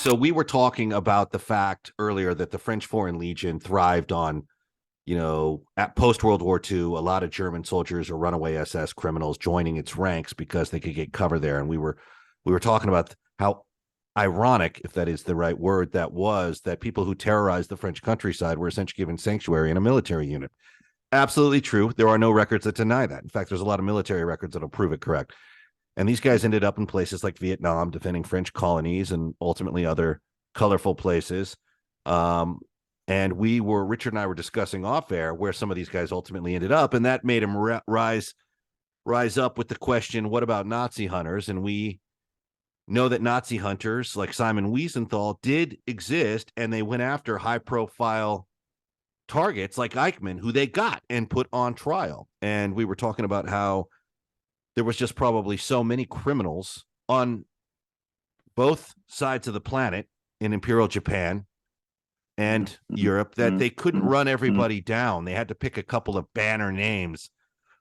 So we were talking about the fact earlier that the French Foreign Legion thrived on, at post-World War II, a lot of German soldiers or runaway SS criminals joining its ranks because they could get cover there. And we were talking about how ironic, if that is the right word, that was that people who terrorized the French countryside were essentially given sanctuary in a military unit. Absolutely true. There are no records that deny that. In fact, there's a lot of military records that'll prove it correct. And these guys ended up in places like Vietnam, defending French colonies and ultimately other colorful places. And Richard and I were discussing off air where some of these guys ultimately ended up. And that made him rise up with the question, what about Nazi hunters? And we know that Nazi hunters like Simon Wiesenthal did exist, and they went after high profile targets like Eichmann, who they got and put on trial. And we were talking about how there was just probably so many criminals on both sides of the planet in Imperial Japan and Europe that they couldn't run everybody down. They had to pick a couple of banner names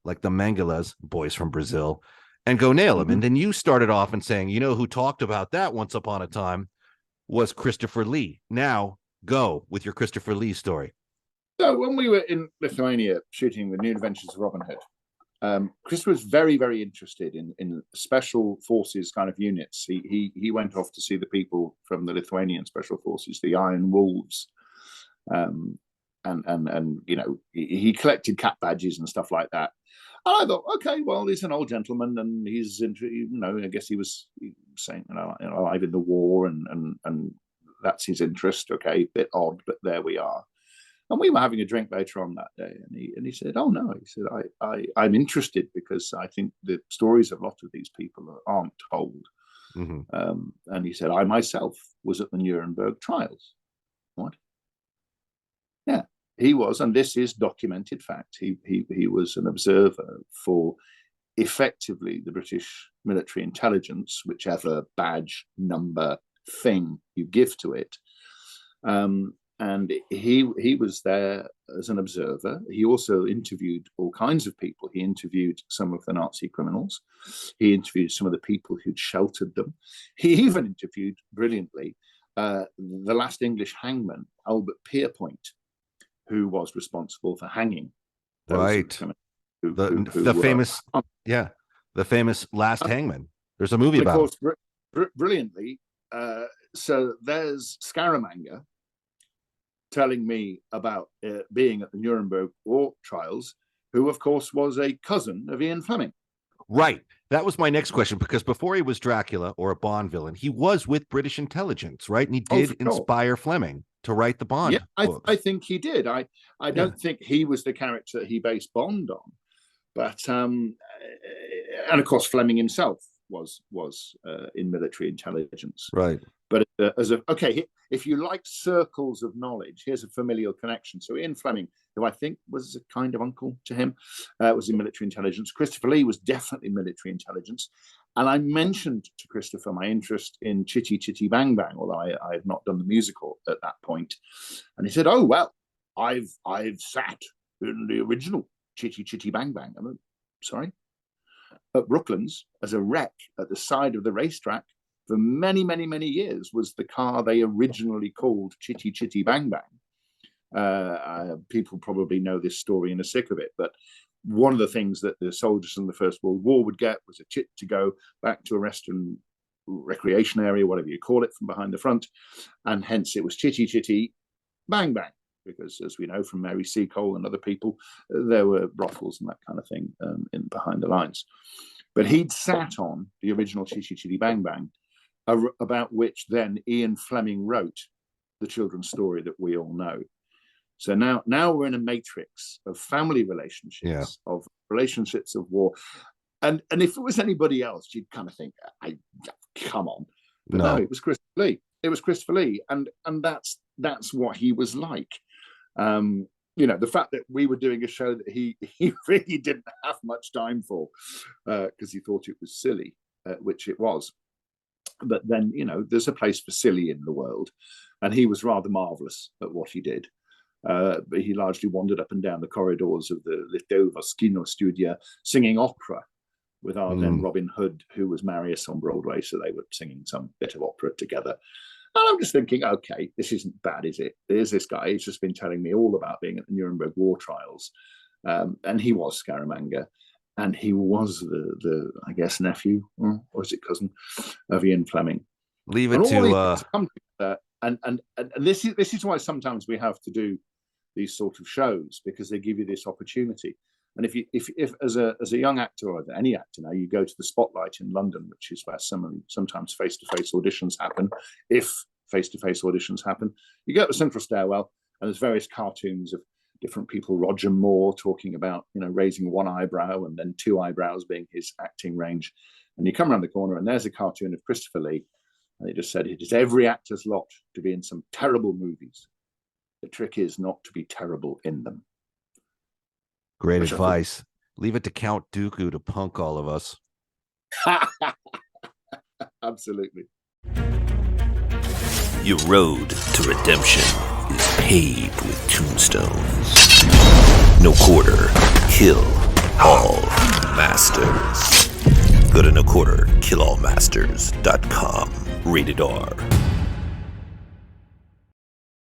like the Mengelas, boys from Brazil, and go nail them. And then you started off and saying, who talked about that once upon a time was Christopher Lee. Now go with your Christopher Lee story. So when we were in Lithuania shooting The New Adventures of Robin Hood, Chris was very, very interested in special forces kind of units. He went off to see the people from the Lithuanian special forces, the Iron Wolves, and he collected cap badges and stuff like that. And I thought, okay, well, he's an old gentleman, and he's I guess he was saying, alive in the war, and that's his interest. Okay, bit odd, but there we are. And we were having a drink later on that day, and he said, "Oh no," he said, "I'm interested because I think the stories of a lot of these people aren't told." And he said, "I myself was at the Nuremberg trials." What? Yeah, he was, and this is documented fact. He was an observer for effectively the British military intelligence, whichever badge, number, thing you give to it. And he was there as an observer. He also interviewed all kinds of people. He interviewed some of the Nazi criminals. He interviewed some of the people who'd sheltered them. He even interviewed, brilliantly, the last English hangman, Albert Pierpoint, who was responsible for hanging those criminals. The famous Last Hangman. There's a movie about it. Brilliantly. So there's Scaramanga telling me about being at the Nuremberg war trials, who, of course, was a cousin of Ian Fleming. Right. That was my next question, because before he was Dracula or a Bond villain, he was with British intelligence, right? And he did inspire Fleming to write the Bond books. I think he did. I don't think he was the character he based Bond on. But, and of course, Fleming himself was in military intelligence. Right. But if you like circles of knowledge, here's a familial connection. So Ian Fleming, who I think was a kind of uncle to him, was in military intelligence. Christopher Lee was definitely military intelligence. And I mentioned to Christopher my interest in Chitty Chitty Bang Bang, although I had not done the musical at that point. And he said, "Oh, well, I've sat in the original Chitty Chitty Bang Bang." I went, "Sorry?" At Brooklands, as a wreck at the side of the racetrack, for many, many, many years, was the car they originally called Chitty Chitty Bang Bang. People probably know this story and are sick of it, but one of the things that the soldiers in the First World War would get was a chit to go back to a restaurant, recreation area, whatever you call it, from behind the front, and hence it was Chitty Chitty Bang Bang, because as we know from Mary Seacole and other people, there were brothels and that kind of thing in behind the lines. But he'd sat on the original Chitty Chitty Bang Bang, about which then Ian Fleming wrote the children's story that we all know. So now we're in a matrix of family relationships, of relationships of war. And if it was anybody else, you'd kind of think, come on. But no, it was Christopher Lee. It was Christopher Lee. And that's what he was like. The fact that we were doing a show that he really didn't have much time for because he thought it was silly, which it was. But then, there's a place for silly in the world. And he was rather marvelous at what he did. But he largely wandered up and down the corridors of the Litovos Kino Studio singing opera with our then Robin Hood, who was Marius on Broadway. So they were singing some bit of opera together. I'm just thinking, okay, this isn't bad, is it? There's this guy, he's just been telling me all about being at the Nuremberg war trials. And he was Scaramanga. And he was the I guess, nephew, or is it cousin, of Ian Fleming. Leave it to... And this is why sometimes we have to do these sort of shows, because they give you this opportunity. And if as a young actor, or any actor now, you go to the Spotlight in London, which is where sometimes face-to-face auditions happen, if face-to-face auditions happen, you go to the central stairwell, and there's various cartoons of different people, Roger Moore talking about, raising one eyebrow and then two eyebrows being his acting range. And you come around the corner and there's a cartoon of Christopher Lee. And they just said, it is every actor's lot to be in some terrible movies. The trick is not to be terrible in them. Great advice. Leave it to Count Dooku to punk all of us. Absolutely. Your road to redemption is paved with tombstones. No quarter, kill all masters. Go to noquarterkillallmasters.com. Rated R.